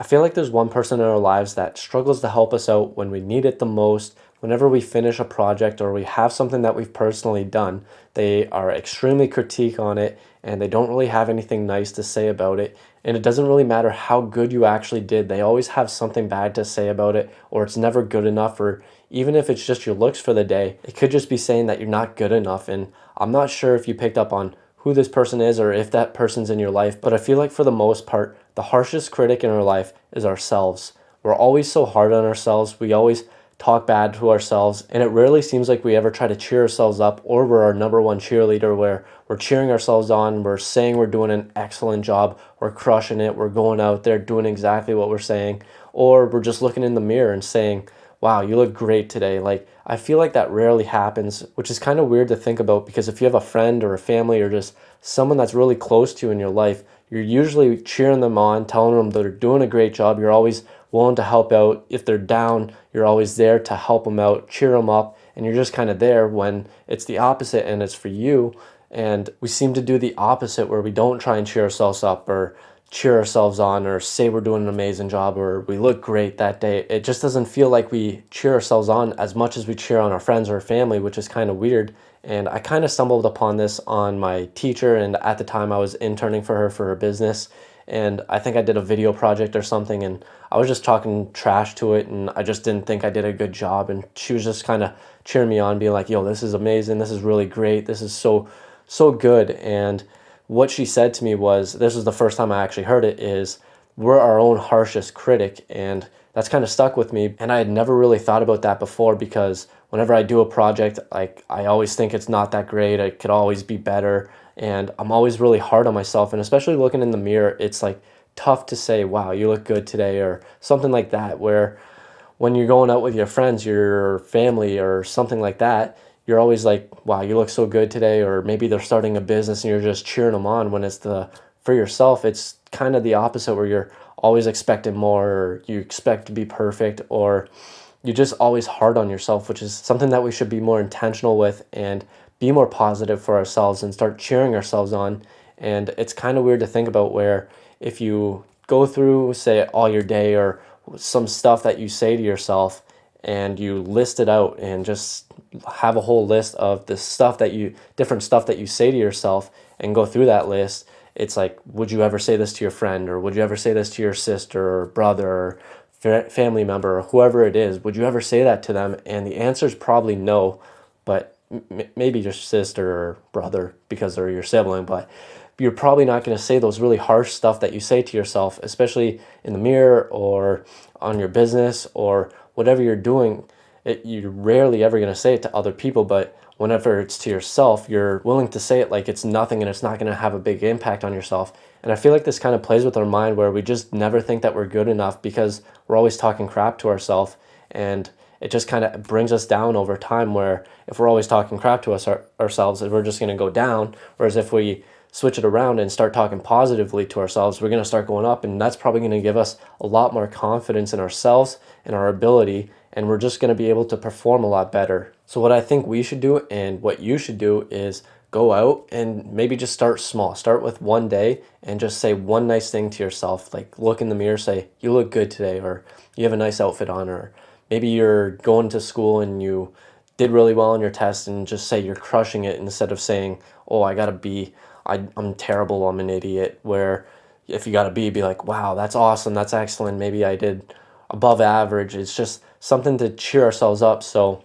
I feel like there's one person in our lives that struggles to help us out when we need it the most. Whenever we finish a project or we have something that we've personally done, they are extremely critique on it and they don't really have anything nice to say about it. And it doesn't really matter how good you actually did, they always have something bad to say about it, or it's never good enough, or even if it's just your looks for the day, it could just be saying that you're not good enough. And I'm not sure if you picked up on who this person is or if that person's in your life, but I feel like for the most part, the harshest critic in our life is ourselves. We're always so hard on ourselves. We always talk bad to ourselves, and it rarely seems like we ever try to cheer ourselves up, or we're our number one cheerleader where we're cheering ourselves on, we're saying we're doing an excellent job, we're crushing it, we're going out there doing exactly what we're saying, or we're just looking in the mirror and saying, wow, you look great today. Like, I feel like that rarely happens, which is kind of weird to think about, because if you have a friend or a family or just someone that's really close to you in your life, you're usually cheering them on, telling them they're doing a great job. You're always willing to help out. If they're down, you're always there to help them out, cheer them up, and you're just kind of there when it's the opposite and it's for you. And we seem to do the opposite, where we don't try and cheer ourselves up or cheer ourselves on or say we're doing an amazing job or we look great that day. It just doesn't feel like we cheer ourselves on as much as we cheer on our friends or our family, which is kind of weird. And I kind of stumbled upon this on my teacher, and at the time I was interning for her business. And I think I did a video project or something, and I was just talking trash to it, and I just didn't think I did a good job. And she was just kind of cheering me on, being like, yo, this is amazing, this is really great, this is so good. And what she said to me was, this was the first time I actually heard it, is we're our own harshest critic. And that's kind of stuck with me. And I had never really thought about that before, because whenever I do a project, like, I always think it's not that great, it could always be better. And I'm always really hard on myself. And especially looking in the mirror, it's like tough to say, wow, you look good today, or something like that, where when you're going out with your friends, your family, or something like that, you're always like, wow, you look so good today. Or maybe they're starting a business and you're just cheering them on, when it's for yourself, it's kind of the opposite, where you're always expecting more, or you expect to be perfect, or you're just always hard on yourself, which is something that we should be more intentional with and be more positive for ourselves and start cheering ourselves on. And it's kind of weird to think about, where if you go through, say, all your day, or some stuff that you say to yourself, and you list it out and just have a whole list of the different stuff that you say to yourself, and go through that list, it's like, would you ever say this to your friend, or would you ever say this to your sister or brother or family member, or whoever it is? Would you ever say that to them? And the answer is probably no, but maybe your sister or brother, because they're your sibling, but you're probably not going to say those really harsh stuff that you say to yourself, especially in the mirror or on your business or whatever you're doing. You're rarely ever going to say it to other people, but whenever it's to yourself, you're willing to say it like it's nothing and it's not going to have a big impact on yourself. And I feel like this kind of plays with our mind, where we just never think that we're good enough, because we're always talking crap to ourselves. And it just kind of brings us down over time, where if we're always talking crap to ourselves, we're just going to go down. Whereas if we switch it around and start talking positively to ourselves, we're going to start going up, and that's probably going to give us a lot more confidence in ourselves and our ability, and we're just going to be able to perform a lot better. So what I think we should do, and what you should do, is go out and maybe just start small. Start with one day and just say one nice thing to yourself. Like, look in the mirror, say, you look good today, or you have a nice outfit on, or maybe you're going to school and you did really well on your test, and just say you're crushing it, instead of saying, oh, I got a B, I'm terrible, I'm an idiot. Where if you got a B, be like, wow, that's awesome, that's excellent, maybe I did above average. It's just something to cheer ourselves up. So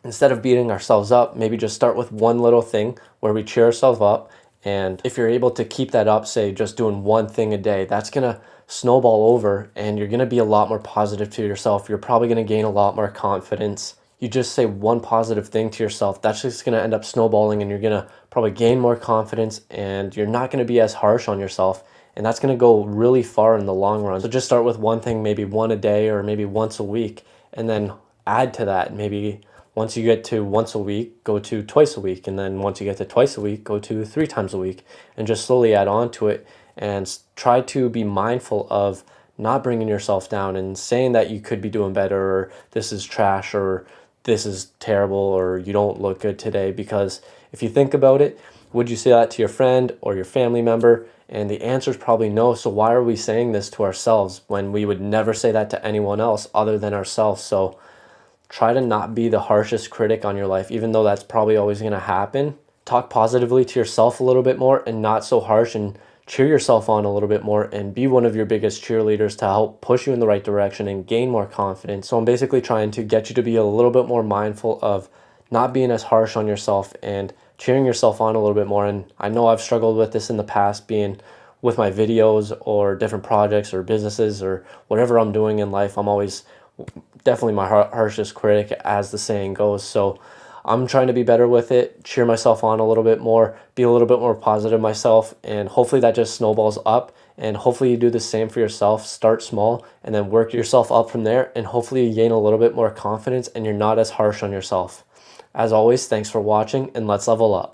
instead of beating ourselves up, maybe just start with one little thing where we cheer ourselves up. And if you're able to keep that up, say just doing one thing a day, that's going to snowball over, and you're going to be a lot more positive to yourself. You're probably going to gain a lot more confidence. You just say one positive thing to yourself, that's just going to end up snowballing, and you're going to probably gain more confidence, and you're not going to be as harsh on yourself. And that's going to go really far in the long run. So just start with one thing, maybe one a day, or maybe once a week, and then add to that. Maybe once you get to once a week, go to twice a week. And then once you get to twice a week, go to 3 times a week, and just slowly add on to it, and try to be mindful of not bringing yourself down and saying that you could be doing better, or this is trash, or this is terrible, or you don't look good today. Because if you think about it, would you say that to your friend or your family member? And the answer is probably no. So why are we saying this to ourselves when we would never say that to anyone else other than ourselves? So try to not be the harshest critic on your life, even though that's probably always going to happen. Talk positively to yourself a little bit more and not so harsh, and cheer yourself on a little bit more and be one of your biggest cheerleaders to help push you in the right direction and gain more confidence. So I'm basically trying to get you to be a little bit more mindful of not being as harsh on yourself and cheering yourself on a little bit more. And I know I've struggled with this in the past, being with my videos or different projects or businesses or whatever I'm doing in life. I'm always definitely my harshest critic, as the saying goes. So I'm trying to be better with it, cheer myself on a little bit more, be a little bit more positive myself, and hopefully that just snowballs up. And hopefully you do the same for yourself. Start small and then work yourself up from there, and hopefully you gain a little bit more confidence and you're not as harsh on yourself. As always, thanks for watching, and let's level up.